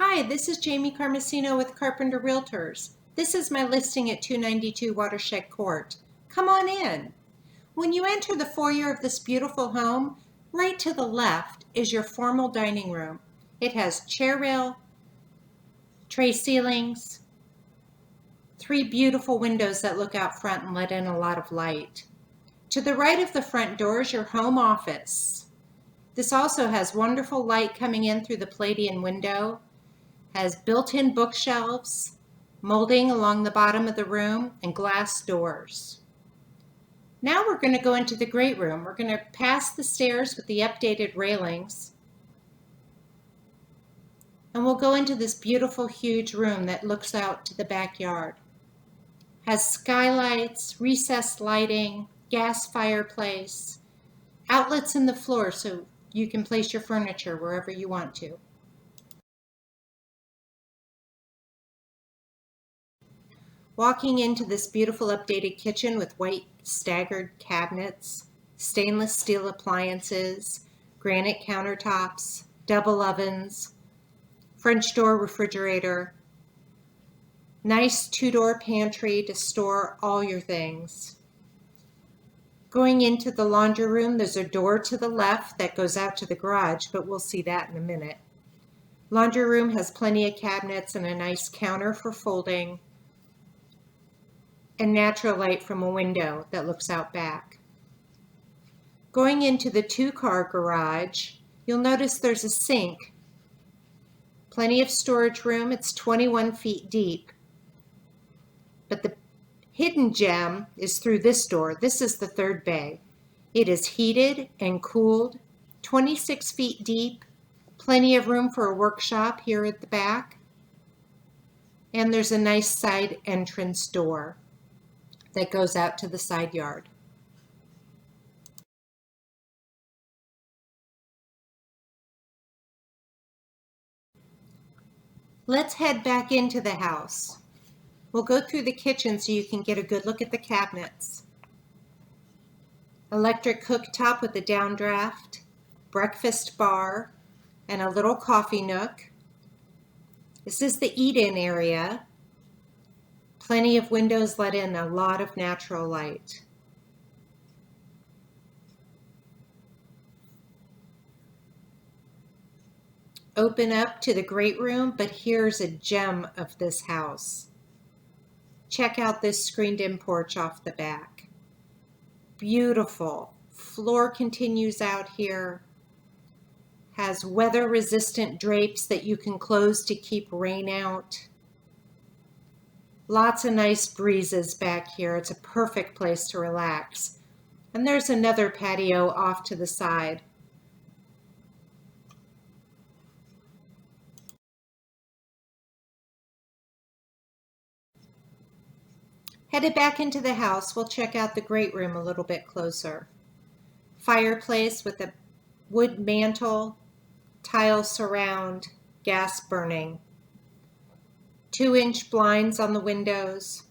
Hi, this is Jamie Carmesino with Carpenter Realtors. This is my listing at 292 Watershed Court. Come on in. When you enter the foyer of this beautiful home, right to the left is your formal dining room. It has chair rail, tray ceilings, 3 beautiful windows that look out front and let in a lot of light. To the right of the front door is your home office. This also has wonderful light coming in through the Palladian window, has built-in bookshelves, molding along the bottom of the room, and glass doors. Now we're going to go into the great room. We're going to pass the stairs with the updated railings, and we'll go into this beautiful, huge room that looks out to the backyard. Has skylights, recessed lighting, gas fireplace, outlets in the floor so you can place your furniture wherever you want to. Walking into this beautiful updated kitchen with white staggered cabinets, stainless steel appliances, granite countertops, double ovens, French door refrigerator, nice 2-door pantry to store all your things. Going into the laundry room, there's a door to the left that goes out to the garage, but we'll see that in a minute. Laundry room has plenty of cabinets and a nice counter for folding, and natural light from a window that looks out back. Going into the 2-car garage, you'll notice there's a sink. Plenty of storage room. It's 21 feet deep. But the hidden gem is through this door. This is the 3rd bay. It is heated and cooled, 26 feet deep, plenty of room for a workshop here at the back. And there's a nice side entrance door that goes out to the side yard. Let's head back into the house. We'll go through the kitchen so you can get a good look at the cabinets. Electric cooktop with a downdraft, breakfast bar, and a little coffee nook. This is the eat-in area. Plenty of windows let in a lot of natural light. Open up to the great room, but here's a gem of this house. Check out this screened-in porch off the back. Beautiful. Floor continues out here. Has weather-resistant drapes that you can close to keep rain out. Lots of nice breezes back here. It's a perfect place to relax. And there's another patio off to the side. Headed back into the house, we'll check out the great room a little bit closer. Fireplace with a wood mantle, tile surround, gas burning. 2-inch blinds on the windows.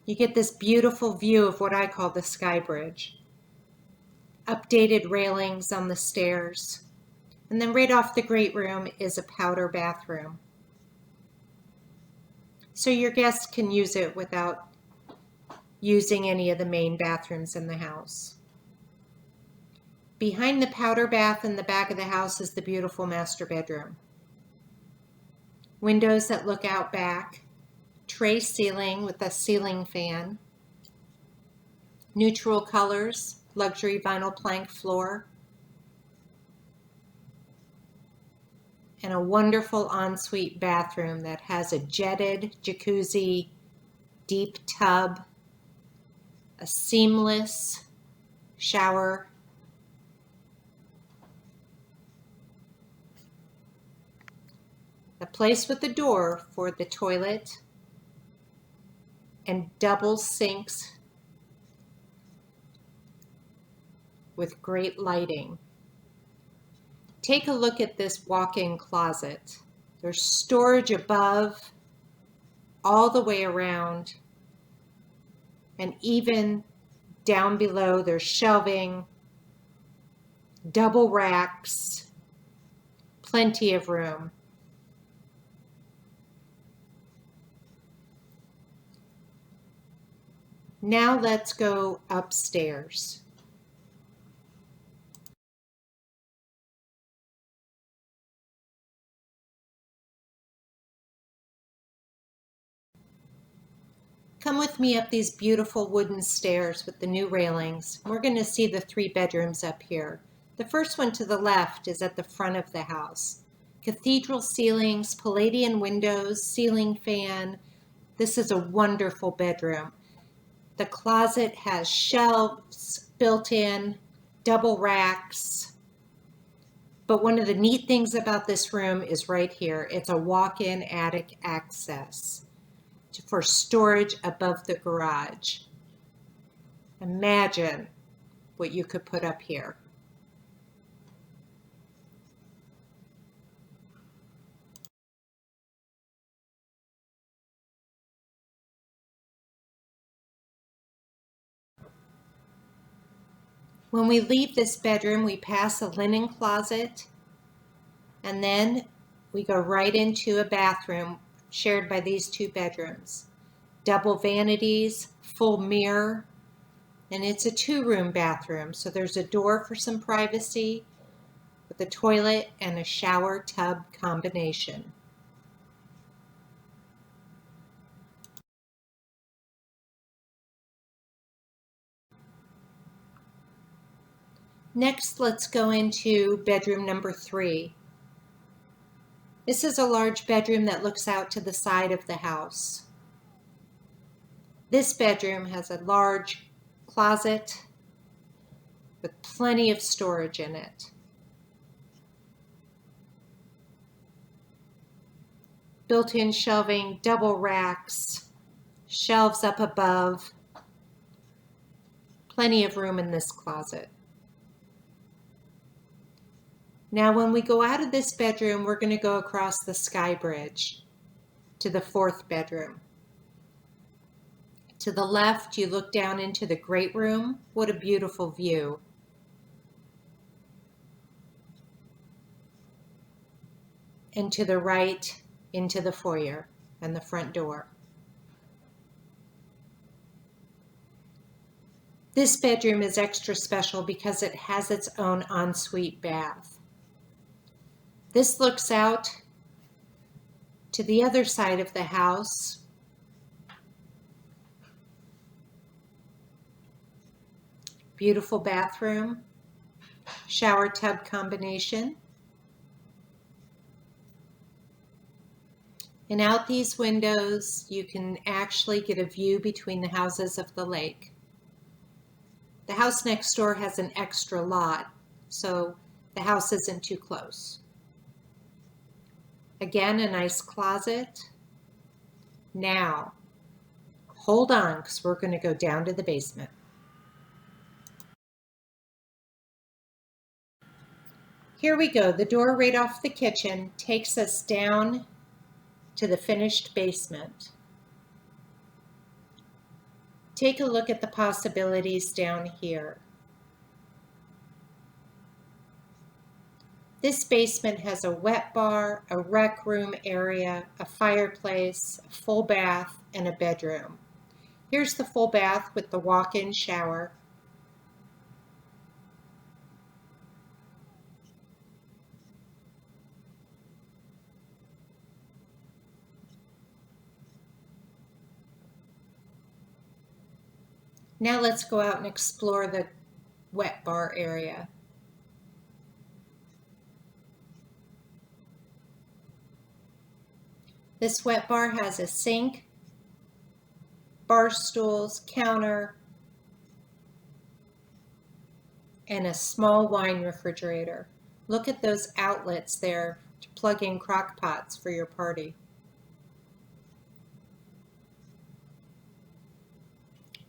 You get this beautiful view of what I call the sky bridge. Updated railings on the stairs. And then right off the great room is a powder bathroom. So your guests can use it without using any of the main bathrooms in the house. Behind the powder bath in the back of the house is the beautiful master bedroom. Windows that look out back, tray ceiling with a ceiling fan, neutral colors, luxury vinyl plank floor, and a wonderful ensuite bathroom that has a jetted jacuzzi, deep tub, a seamless shower, a place with a door for the toilet, and double sinks with great lighting. Take a look at this walk-in closet. There's storage above, all the way around, and even down below there's shelving, double racks, Plenty of room. Now let's go upstairs. Come with me up these beautiful wooden stairs with the new railings. We're going to see the 3 bedrooms up here. The first one to the left is at the front of the house. Cathedral ceilings, Palladian windows, ceiling fan. This is a wonderful bedroom. The closet has shelves built in, double racks. But one of the neat things about this room is right here. It's a walk-in attic access for storage above the garage. Imagine what you could put up here. When we leave this bedroom, we pass a linen closet, and then we go right into a bathroom shared by these 2 bedrooms. Double vanities, full mirror, and it's a 2-room bathroom, so there's a door for some privacy with a toilet and a shower tub combination. Next, let's go into bedroom number 3. This is a large bedroom that looks out to the side of the house. This bedroom has a large closet with plenty of storage in it. Built-in shelving, double racks, shelves up above. Plenty of room in this closet. Now when we go out of this bedroom, we're going to go across the sky bridge to the 4th bedroom. To the left, you look down into the great room. What a beautiful view. And to the right, into the foyer and the front door. This bedroom is extra special because it has its own ensuite bath. This looks out to the other side of the house. Beautiful bathroom, shower tub combination. And out these windows, you can actually get a view between the houses of the lake. The house next door has an extra lot, so the house isn't too close. Again, a nice closet. Now, hold on, because we're going to go down to the basement. Here we go. The door right off the kitchen takes us down to the finished basement. Take a look at the possibilities down here. This basement has a wet bar, a rec room area, a fireplace, a full bath, and a bedroom. Here's the full bath with the walk-in shower. Now let's go out and explore the wet bar area. This wet bar has a sink, bar stools, counter, and a small wine refrigerator. Look at those outlets there to plug in crock pots for your party.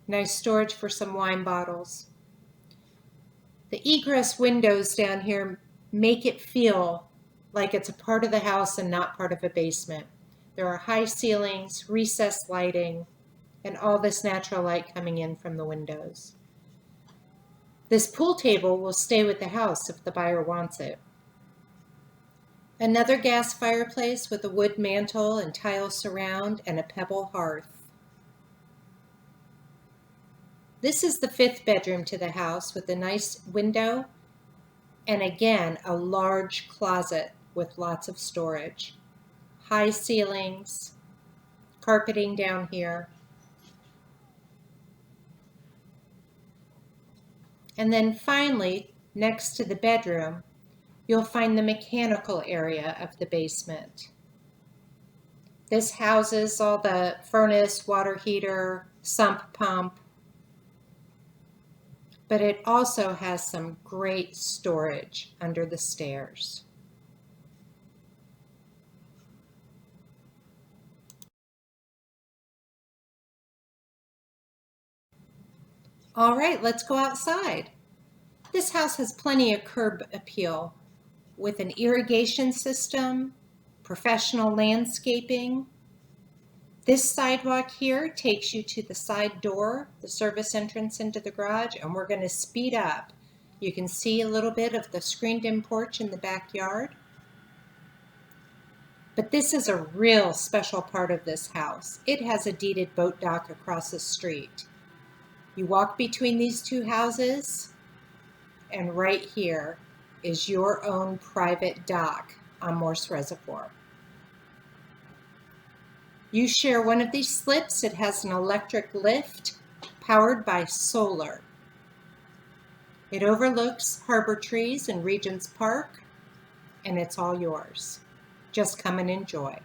Nice storage for some wine bottles. The egress windows down here make it feel like it's a part of the house and not part of a basement. There are high ceilings, recessed lighting, and all this natural light coming in from the windows. This pool table will stay with the house if the buyer wants it. Another gas fireplace with a wood mantel and tile surround and a pebble hearth. This is the 5th bedroom to the house with a nice window and again a large closet with lots of storage. High ceilings, carpeting down here. And then finally, next to the bedroom, you'll find the mechanical area of the basement. This houses all the furnace, water heater, sump pump, but it also has some great storage under the stairs. All right, let's go outside. This house has plenty of curb appeal with an irrigation system, professional landscaping. This sidewalk here takes you to the side door, the service entrance into the garage, and we're going to speed up. You can see a little bit of the screened-in porch in the backyard. But this is a real special part of this house. It has a deeded boat dock across the street. You walk between these two houses, and right here is your own private dock on Morse Reservoir. You share one of these slips. It has an electric lift powered by solar. It overlooks Harbor Trees and Regents Park, and it's all yours. Just come and enjoy.